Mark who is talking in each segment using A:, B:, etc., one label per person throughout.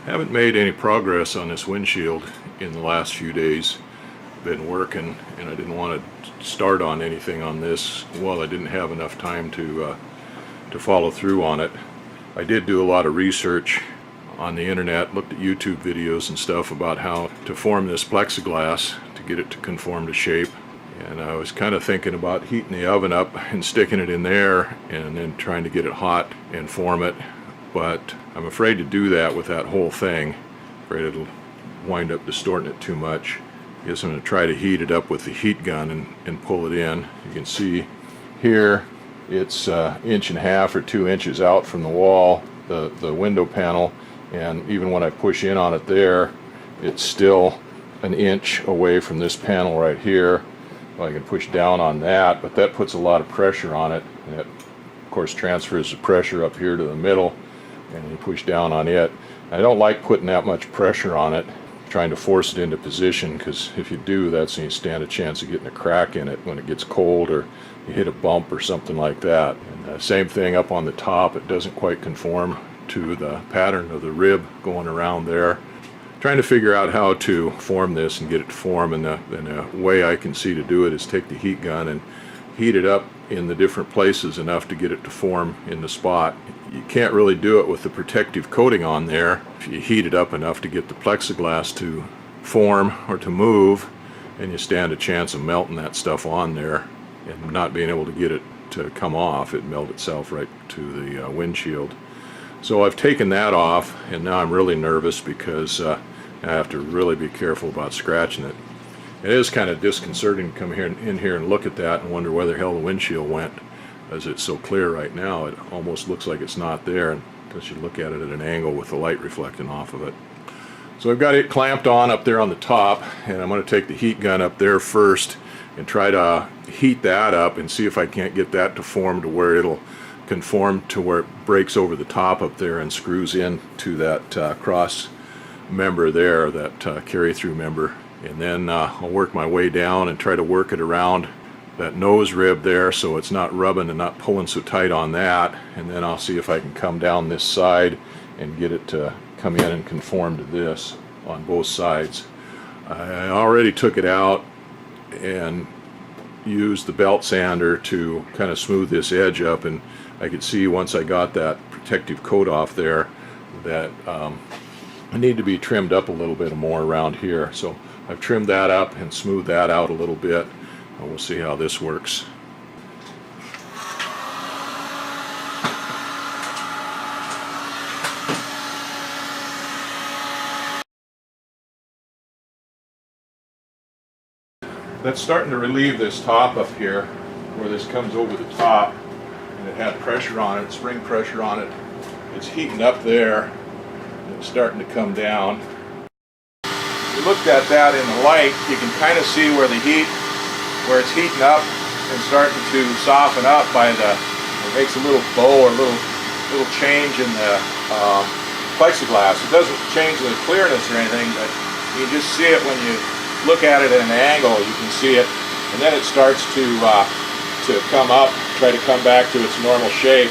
A: Haven't made any progress on this windshield in the last few days. Been working and I didn't want to start on anything on this. Well, I didn't have enough time to follow through on it. I did do a lot of research on the internet, looked at YouTube videos and stuff about how to form this plexiglass to get it to conform to shape. And I was kind of thinking about heating the oven up and sticking it in there and then trying to get it hot and form it. But I'm afraid to do that with that whole thing. Afraid it'll wind up distorting it too much. Guess I'm going to try to heat it up with the heat gun and pull it in. You can see here it's 1.5 inches or 2 inches out from the wall, the window panel, and even when I push in on it there, it's still 1 inch away from this panel right here. Well, I can push down on that, but that puts a lot of pressure on it, and it of course transfers the pressure up here to the middle, and you push down on it. I don't like putting that much pressure on it, trying to force it into position, because if you do, that's when you stand a chance of getting a crack in it when it gets cold or you hit a bump or something like that. And same thing up on the top, it doesn't quite conform to the pattern of the rib going around there. Trying to figure out how to form this and get it to form, and the way I can see to do it is take the heat gun and heat it up in the different places enough to get it to form in the spot. You can't really do it with the protective coating on there. If you heat it up enough to get the plexiglass to form or to move, and you stand a chance of melting that stuff on there and not being able to get it to come off. It melt itself right to the windshield. So I've taken that off, and now I'm really nervous because I have to really be careful about scratching it. It is kind of disconcerting to come in here and look at that and wonder where the hell the windshield went, as it's so clear right now. It almost looks like it's not there unless you look at it at an angle with the light reflecting off of it. So I've got it clamped on up there on the top, and I'm going to take the heat gun up there first and try to heat that up and see if I can't get that to form to where it'll conform to where it breaks over the top up there and screws in to that cross member there, that carry-through member. And then I'll work my way down and try to work it around that nose rib there so it's not rubbing and not pulling so tight on that. And then I'll see if I can come down this side and get it to come in and conform to this on both sides. I already took it out and used the belt sander to kind of smooth this edge up, and I could see once I got that protective coat off there that I need to be trimmed up a little bit more around here. So I've trimmed that up and smoothed that out a little bit, and we'll see how this works. That's starting to relieve this top up here, where this comes over the top, and it had pressure on it, spring pressure on it. It's heating up there, and it's starting to come down. If you looked at that in the light, you can kind of see where the heat, where it's heating up and starting to soften up by the, it makes a little bow or a little change in the plexiglass. It doesn't change the clearness or anything, but you just see it when you look at it at an angle. You can see it, and then it starts to come up, try to come back to its normal shape.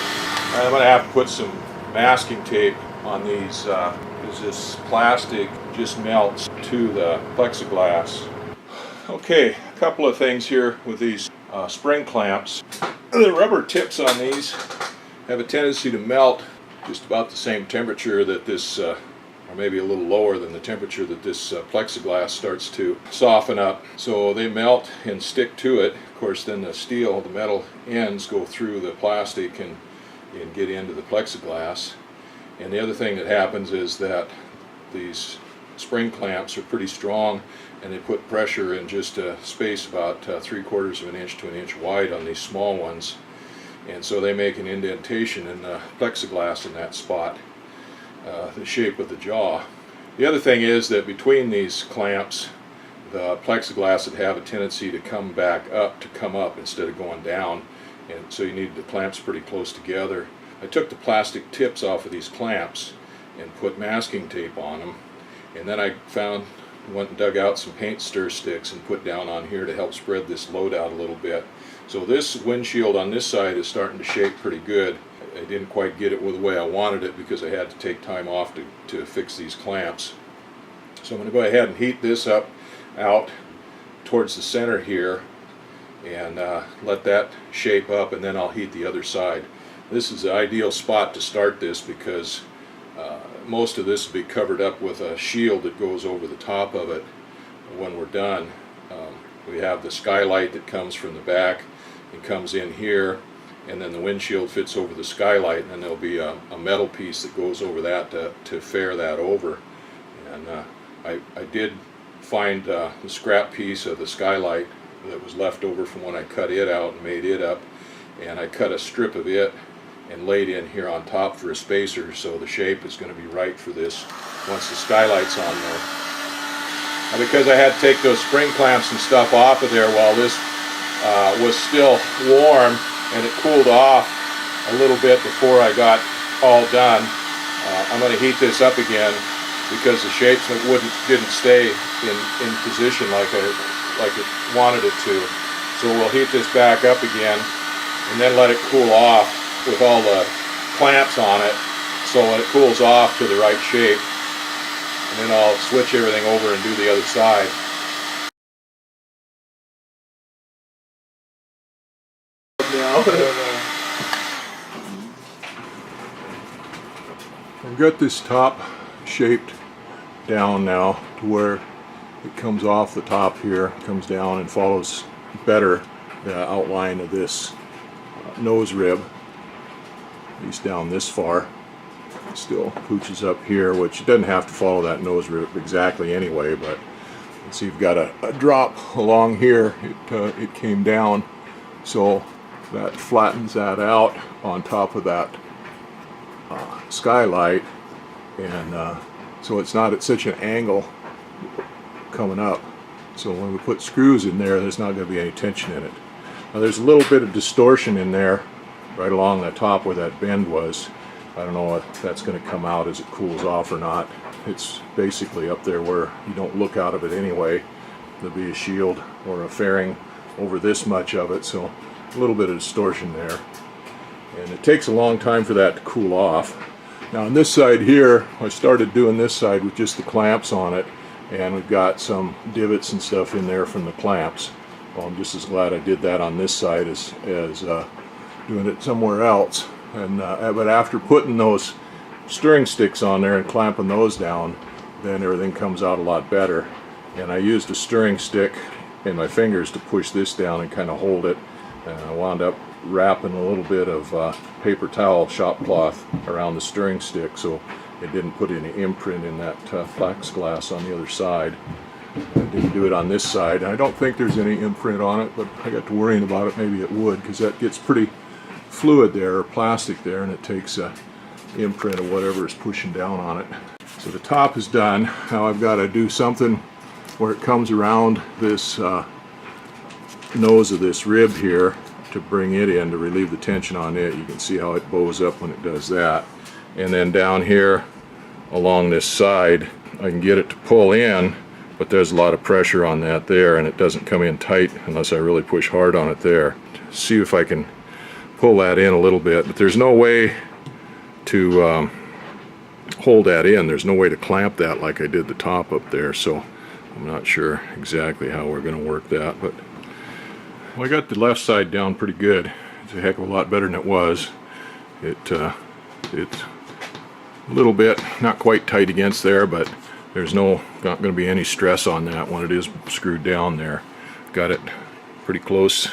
A: And I'm going to have to put some masking tape on these because this plastic just melts to the plexiglass. Okay, a couple of things here with these spring clamps. The rubber tips on these have a tendency to melt just about the same temperature that this or maybe a little lower than the temperature that this plexiglass starts to soften up. So they melt and stick to it. Of course, then the steel, the metal ends go through the plastic and get into the plexiglass. And the other thing that happens is that these spring clamps are pretty strong, and they put pressure in just a space about 3/4 of an inch to an inch wide on these small ones. And so they make an indentation in the plexiglass in that spot. The shape of the jaw. The other thing is that between these clamps, the plexiglass would have a tendency to come back up, to come up instead of going down, and so you need the clamps pretty close together. I took the plastic tips off of these clamps and put masking tape on them, and then I went and dug out some paint stir sticks and put down on here to help spread this load out a little bit. So this windshield on this side is starting to shape pretty good. I didn't quite get it the way I wanted it because I had to take time off to fix these clamps. So I'm going to go ahead and heat this up out towards the center here and let that shape up, and then I'll heat the other side. This is the ideal spot to start this because most of this will be covered up with a shield that goes over the top of it when we're done. We have the skylight that comes from the back and comes in here, and then the windshield fits over the skylight, and then there'll be a metal piece that goes over that to fair that over. And I did find the scrap piece of the skylight that was left over from when I cut it out and made it up, and I cut a strip of it and laid in here on top for a spacer, so the shape is going to be right for this once the skylight's on there. Now, because I had to take those spring clamps and stuff off of there while this was still warm, and it cooled off a little bit before I got all done, I'm going to heat this up again because the shapes didn't stay in position like it wanted it to. So we'll heat this back up again and then let it cool off with all the clamps on it, so when it cools off to the right shape, and then I'll switch everything over and do the other side. I've got this top shaped down now to where it comes off the top here, comes down and follows better the outline of this nose rib, at least down this far. It still pooches up here, which doesn't have to follow that nose rib exactly anyway, but you see you've got a drop along here. It came down, so that flattens that out on top of that skylight, and so it's not at such an angle coming up. So when we put screws in there, there's not going to be any tension in it. Now there's a little bit of distortion in there right along the top where that bend was. I don't know if that's going to come out as it cools off or not. It's basically up there where you don't look out of it anyway. There'll be a shield or a fairing over this much of it, so a little bit of distortion there. And it takes a long time for that to cool off. Now on this side here, I started doing this side with just the clamps on it, and we've got some divots and stuff in there from the clamps. Well, I'm just as glad I did that on this side as doing it somewhere else. And but after putting those steering sticks on there and clamping those down, then everything comes out a lot better. And I used a steering stick and my fingers to push this down and kind of hold it. And I wound up wrapping a little bit of paper towel shop cloth around the steering stick so it didn't put any imprint in that plexiglass on the other side. I didn't do it on this side. I don't think there's any imprint on it, but I got to worrying about it. Maybe it would, because that gets pretty fluid there, or plastic there, and it takes a imprint of whatever is pushing down on it. So the top is done. Now I've got to do something where it comes around this nose of this rib here to bring it in to relieve the tension on it. You can see how it bows up when it does that. And then down here along this side, I can get it to pull in, but there's a lot of pressure on that there, and it doesn't come in tight unless I really push hard on it there. See if I can pull that in a little bit, but there's no way to hold that in. There's no way to clamp that like I did the top up there, so I'm not sure exactly how we're going to work that. But well, I got the left side down pretty good. It's a heck of a lot better than it was. It's a little bit not quite tight against there, but there's not going to be any stress on that when it is screwed down there. Got it pretty close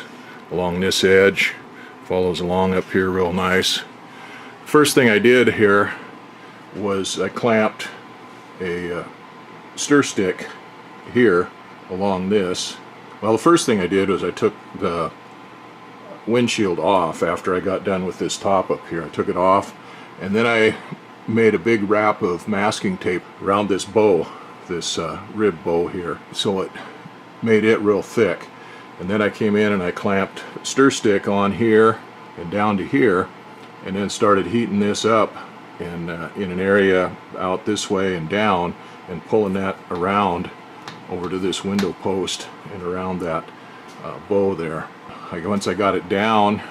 A: along this edge. Follows along up here real nice. First thing I did here was I clamped a stir stick here along this. Well, the first thing I did was I took the windshield off after I got done with this top up here. I took it off, and then I made a big wrap of masking tape around this bow, this rib bow here, so it made it real thick. And then I came in and I clamped a stir stick on here and down to here, and then started heating this up and in an area out this way and down, and pulling that around over to this window post and around that bow there. Once I got it down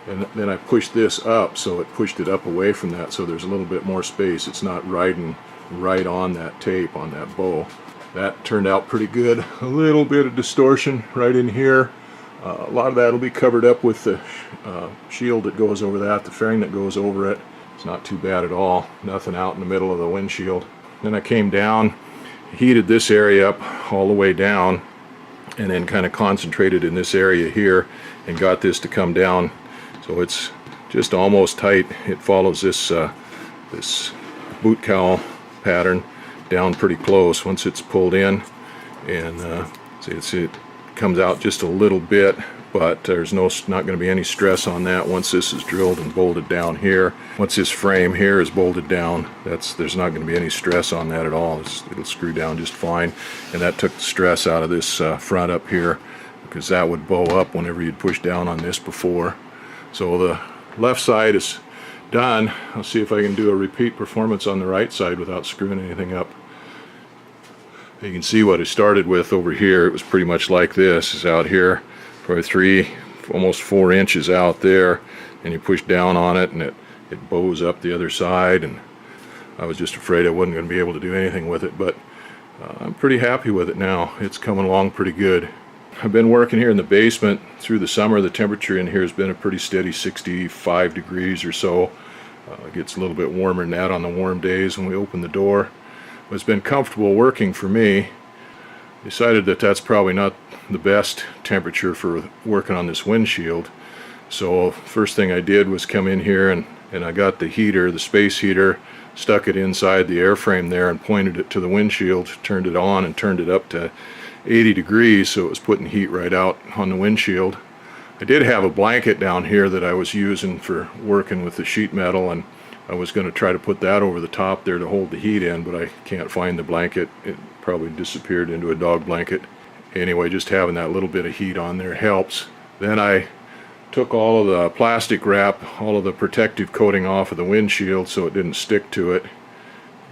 A: and then I pushed this up, so it pushed it up away from that, so there's a little bit more space. It's not riding right on that tape, on that bow. That turned out pretty good. A little bit of distortion right in here. A lot of that will be covered up with the shield that goes over that, the fairing that goes over it. It's not too bad at all. Nothing out in the middle of the windshield. Then I came down, heated this area up all the way down, and then kind of concentrated in this area here and got this to come down. So it's just almost tight. It follows this this boot cowl pattern down pretty close once it's pulled in, and see, it comes out just a little bit, but there's not going to be any stress on that once this is drilled and bolted down here. Once this frame here is bolted down, there's not going to be any stress on that at all. It'll screw down just fine, and that took the stress out of this front up here, because that would bow up whenever you'd push down on this before. So the left side is done. I'll see if I can do a repeat performance on the right side without screwing anything up. You can see what I started with over here. It was pretty much like this. It's out here, probably almost 4 inches out there, and you push down on it and it bows up the other side, and I was just afraid I wasn't going to be able to do anything with it, but I'm pretty happy with it now. It's coming along pretty good. I've been working here in the basement through the summer. The temperature in here has been a pretty steady 65 degrees or so. It gets a little bit warmer than that on the warm days when we open the door. But it's been comfortable working for me. Decided that that's probably not the best temperature for working on this windshield. So first thing I did was come in here and I got the heater, the space heater, stuck it inside the airframe there and pointed it to the windshield, turned it on and turned it up to 80 degrees, so it was putting heat right out on the windshield. I did have a blanket down here that I was using for working with the sheet metal, and I was going to try to put that over the top there to hold the heat in, but I can't find the blanket. It probably disappeared into a dog blanket. Anyway, just having that little bit of heat on there helps. Then I took all of the plastic wrap, all of the protective coating off of the windshield so it didn't stick to it.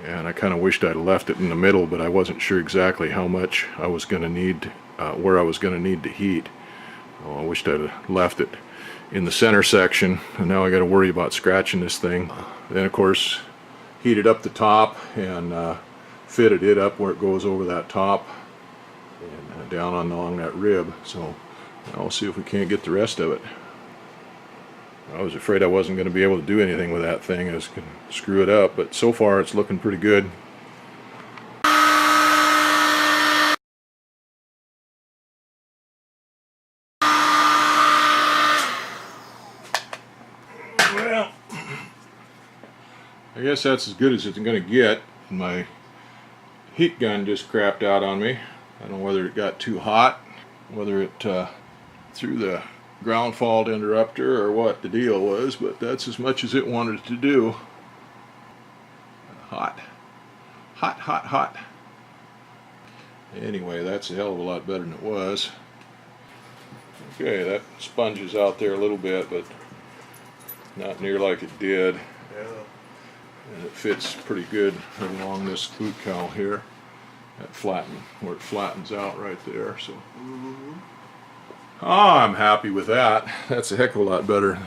A: And I kind of wished I'd left it in the middle, but I wasn't sure exactly how much I was going to need, where I was going to need to heat. Oh, I wished I'd left it in the center section, and now I got to worry about scratching this thing. Then of course heated up the top and fitted it up where it goes over that top and down along that rib. So now we'll see if we can't get the rest of it. I was afraid I wasn't going to be able to do anything with that thing. I was going to screw it up, but so far it's looking pretty good. Well, I guess that's as good as it's going to get. My heat gun just crapped out on me. I don't know whether it got too hot, whether it threw the ground fault interrupter or what the deal was, but that's as much as it wanted to do. Hot. Hot, hot, hot. Anyway, that's a hell of a lot better than it was. Okay, that sponges out there a little bit, but not near like it did. And it fits pretty good along this boot cowl here. That where it flattens out right there. So I'm happy with that. That's a heck of a lot better